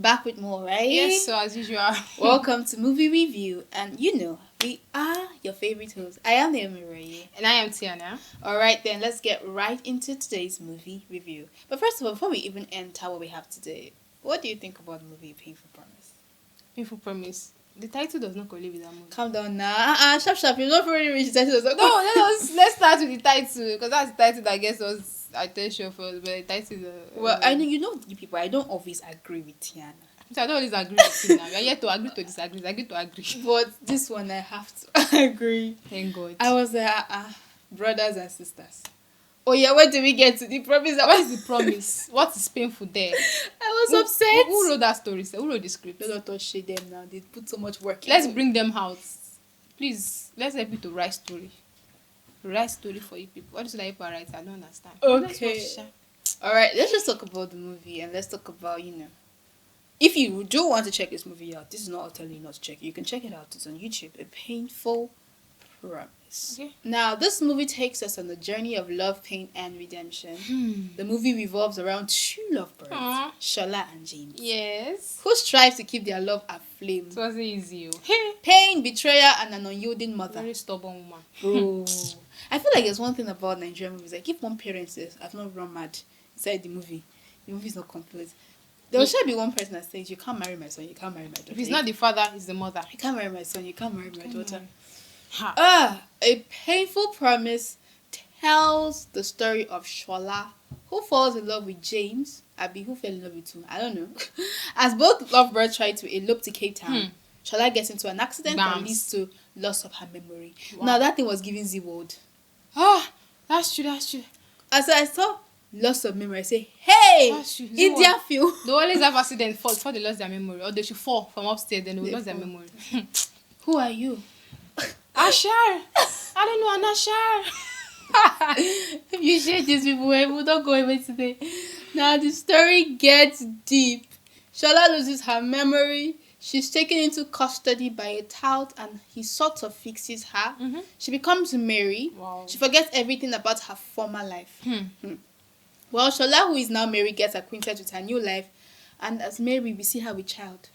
back with more, right? Yes, so as usual. Welcome to Movie Review, and we are your favorite hosts. I am Naomi Ray. And I am Tiana. Alright then, let's get right into today's movie review. But first of all, before we even enter what we have today, what do you think about the movie Painful Promise? Painful Promise. The title does not correlate with that movie. Calm down now. Sharp. You're not very rich. The title does not No, let's start with the title, because that's the title that gets us attention first. But the title is well, I know you people. I don't always agree with Tiana. So I don't always agree with you now. We are here to agree to disagree. Agree to agree. But this one I have to agree. Thank God. I was brothers and sisters. Oh yeah, where did we get to the promise? What is the promise? What is painful there? I was upset. Who wrote that story? Who wrote the script? Don't touch them now. They put so much work. Let's bring them out. Please, let's help you to write story. Write story for you people. What is that people write? I don't understand. Okay. Alright, let's just talk about the movie and let's talk about, if you do want to check this movie out, this is not telling you not to check it. You can check it out. It's on YouTube. A Painful Promise. Okay. Now, this movie takes us on the journey of love, pain, and redemption. The movie revolves around two lovebirds, Shola and James. Yes. Who strive to keep their love aflame. It wasn't easy. Pain, betrayal, and an unyielding mother. Very stubborn woman. Bro. I feel like there's one thing about Nigerian movies. Like, if one parent says, I've not run mad inside the movie is not complete. There will surely be one person that says, you can't marry my son, you can't marry my daughter. If it's not the father, it's the mother. You can't marry my son, you can't marry my daughter. Ha. A Painful Promise tells the story of Shola, who falls in love with James. Who fell in love with whom? I don't know. As both lovebirds try to elope to Cape Town, Shola gets into an accident that leads to loss of her memory. Wow. Now, that thing was giving Z-World. That's true. As I saw loss of memory, I say, hey, India feel. They always have accidents before they lost their memory, or they should fall from upstairs, then they will lose their memory. Who are you? Ashar. I don't know, an Ashar. If you share these people, we will not go away today. Now the story gets deep. Shola loses her memory. She's taken into custody by a tout and he sort of fixes her. She becomes Mary. Wow. She forgets everything about her former life. Well, Shola, who is now Mary, gets acquainted with her new life. And as Mary, we see her with child.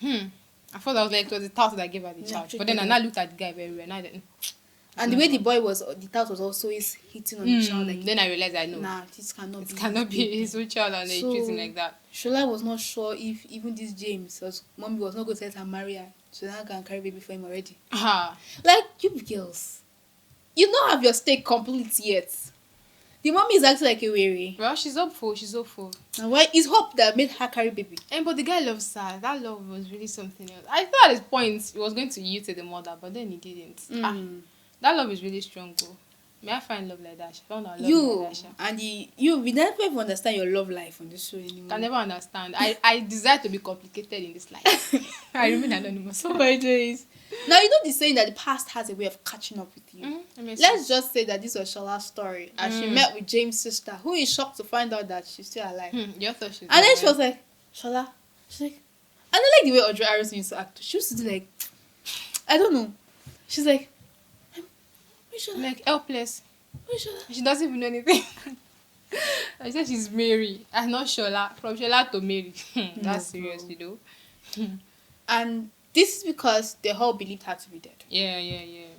I thought that was like it was the tout that gave her the child. But then I now looked at the guy very well. And the way the tout was also hitting on the child. Like, then I realized this cannot be. It cannot be his own child and they treat him like that. Shola was not sure if even this James, mommy was not going to let her marry her. So now can carry baby for him already. Like, you girls, you don't have your stake complete yet. The mommy is acting like a weary. Well, she's hopeful. And why is hope that made her carry baby? But the guy loves her. That love was really something else. I thought at this point he was going to yield to the mother, but then he didn't. That love is really strong, though. May I find love like that? I found out love like that. And we never even understand your love life on this show anymore. Can never understand. I desire to be complicated in this life. I remain anonymous. Oh my days. Now, the saying that the past has a way of catching up with you. Let's just say that this was Shola's story. And she met with James' sister, who is shocked to find out that she's still alive. You thought she's and then she was like, Shola? She's like, I don't like the way Audrey Harrison used to act. She used to do like, I don't know. She's like, like helpless. She doesn't even know anything. I said she's Mary. I'm not Shola. From Shola to Mary. That's serious, And this is because they all believed her to be dead. Yeah.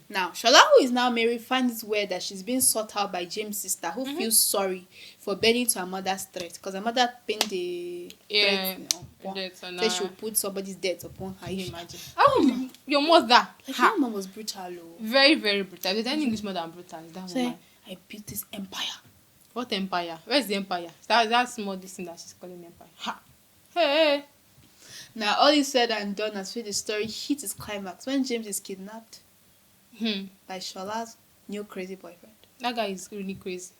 Now, Shola, who is now Mary, finds it weird that she's being sought out by James' sister, who feels sorry for bending to her mother's threat. Because her mother pinned the threat. So she would put somebody's death upon her. Imagine. Your mother. Like, your mom was brutal. Very, very brutal. Is there any English mother brutal? Is that woman? I built this empire. What empire? Where's the empire? That small thing that she's calling empire. Hey. Now, all is said and done as the story hits its climax when James is kidnapped by Shola's new crazy boyfriend. That guy is really crazy.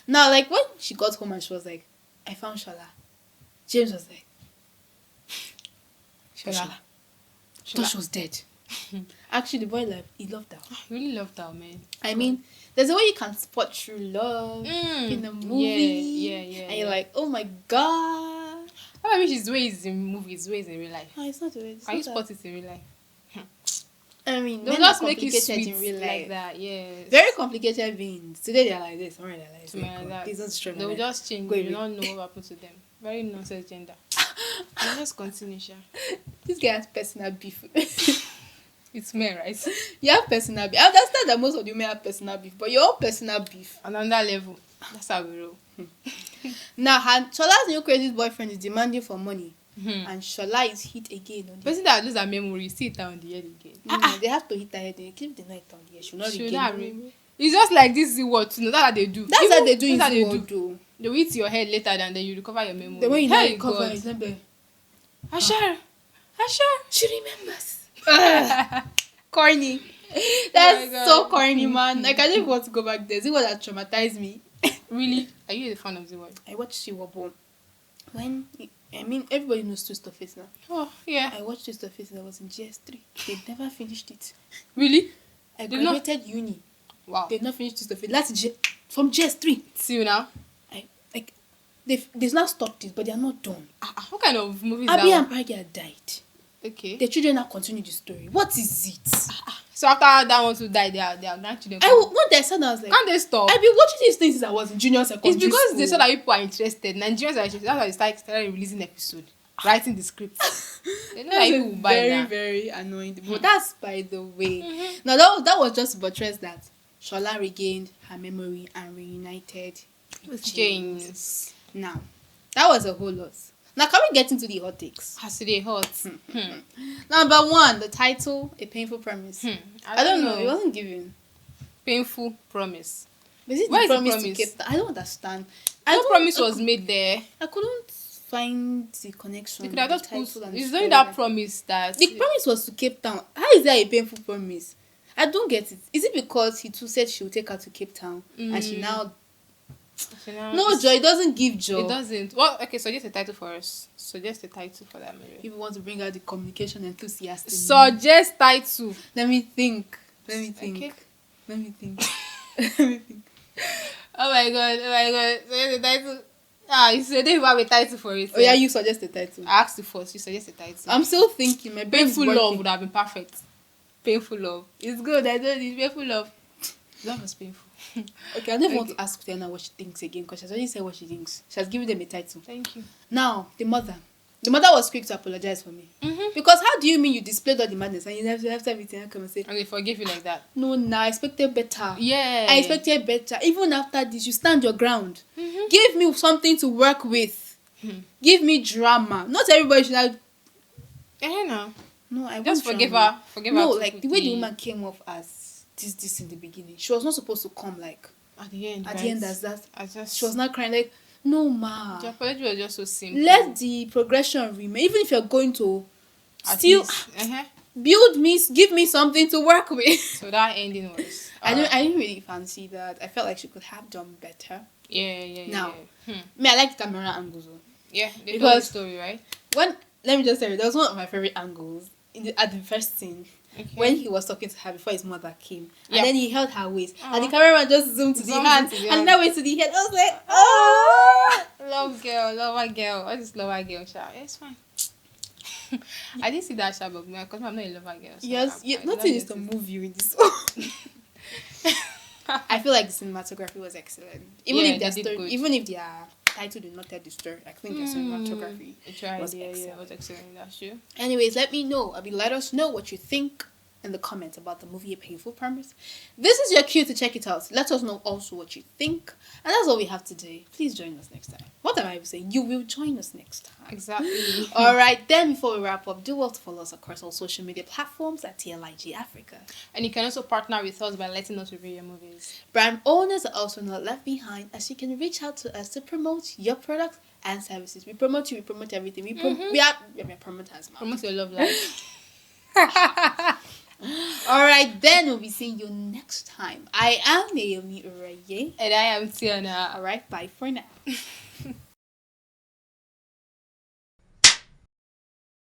Now, like, when she got home and she was like, I found Shola, James was like, Shola. Thought she was dead. Actually, the boy he loved her. He really loved her, man. I mean, there's a way you can spot true love in a movie. Yeah. And you're like, oh my god. I wish his ways in movies, ways in real life. No, it's not the way. Can you spot it in real life? I mean, they'll just make it sweet in real life. Like that, yes. Very complicated beings. Today they're like this, tomorrow they're like this. They'll just change. You don't know what happened to them. Very nonsense gender. Let's continue, Sha. This guy has personal beef. It's men, right? You have personal beef. I understand that most of you may have personal beef, but your own personal beef. And on that level, that's how we roll. Now, Shola's new crazy boyfriend is demanding for money. Hmm. And Shola is hit again on the Person that lose her memory, see it on the head again. They have to hit her head. They keep the night on the head. She'll not Should regain not the re- memory. It's just like this what you know that's how they do. That's Even- how they do in that's how they Zero, do. though. They will hit your head later and then you recover your memory. The way you now Hey, recover God. is not there. Ashar. Ashar. She remembers. Corny. That's my God. so corny, man. Like, I don't even want to go back there. Zero that traumatized me. Really? Are you a fan of Zero? I watched Shiwabo. Everybody knows Twist of Fate now. Oh, yeah. I watched Twist of Fate and I was in GS3. They never finished it. Really? I Did not- graduated uni. Wow. They've not finished Twist of Fate. From GS3. See you now. They've not stopped it, but they are not done. What kind of movie is Abi that and one? Pragya died. Okay. The children now continue the story. What is it? So after that one to die, their grandchildren. When they said that, I was like, Can't they stop? I've been watching these things since I was in junior secondary It's because school. they saw that people are interested. Nigerians are interested. That's why they started releasing episode, writing the script. They know that That's people will buy very, now. very annoying. But that's by the way. Now that was just to buttress that Shola regained her memory and reunited with James. James. Now, that was a whole lot. Now, can we get into the hot takes? Has to be hot. Number one, the title, A Painful Promise. I don't know. It wasn't given. Painful promise. Is it Where the is the promise to promise? Cape Town? I don't understand. No promise was made there. I couldn't find the connection. They could have the just title put. and It's the only story. that promise that. The promise was to Cape Town. How is that a painful promise? I don't get it. Is it because he too said she would take her to Cape Town and she now? No, Joy. It doesn't give joy. It doesn't. Well, okay. Suggest a title for us. Suggest a title for that movie. People want to bring out the communication enthusiast. In me. Suggest title. Let me think. Okay. Let me think. Let me think. Oh my god. Suggest a title. You said they have a title for it. Oh yeah, you suggest the title. I asked you first. You suggest a title. I'm still thinking. My brain is Painful working. love would have been perfect. Painful love. It's good. I don't need painful love. Love is painful. Okay, I don't want Okay. to ask Tiana what she thinks again because she's already said what she thinks. She has given them a title. Thank you. Now, the mother. The mother was quick to apologize for me. Because how do you mean you displayed all the madness and you have to after everything and come and say, And they forgive you like that. no, I expected better. Yeah. I expected better. Even after this, you stand your ground. Give me something to work with. Give me drama. Not everybody should have. No. No, I Just want forgive drama. her. Forgive No, her. like the way the woman came off as this in the beginning. She was not supposed to come like At the end. at the end as that. I just. She was not crying like, no ma. The apology was just so simple. Let the progression remain. Even if you're going to At still least. build me, give me something to work with. So that ending was. I didn't really fancy that. I felt like she could have done better. Yeah. Now. Yeah. Me, I like the camera angles. Though. Yeah. They told Because- the story, right? Let me just tell you, that was one of my favorite angles at the first scene. Okay. When he was talking to her before his mother came, Yeah. and then he held her waist, and the Uh-huh. cameraman just zoomed to the Zoomed hand, into the and hand. that way to the head. I was like, oh, Love girl. What is lover girl? Sha? Yeah, it's fine. I didn't see that Sha, but because I'm not a lover girl. So yes, I nothing don't is to get move you in this. I feel like the cinematography was excellent. Even Yeah, if their they did story, good. even if their title did not tell the story, I think their cinematography was Yeah, excellent. it was excellent. That's true. Anyways, let us know what you think in the comments about the movie A Painful Promise. This is your cue to check it out. Let us know also what you think. And that's all we have today. Please join us next time. What am I even saying? You will join us next time. Exactly. Alright, then before we wrap up, do well to follow us across all social media platforms at TLIG Africa. And you can also partner with us by letting us review your movies. Brand owners are also not left behind, as you can reach out to us to promote your products and services. We promote you, we promote everything. We are promoters, man. Promote your love life. Alright, then we'll be seeing you next time. I am Naomi Uraye. And I am Tiana. Alright, bye for now.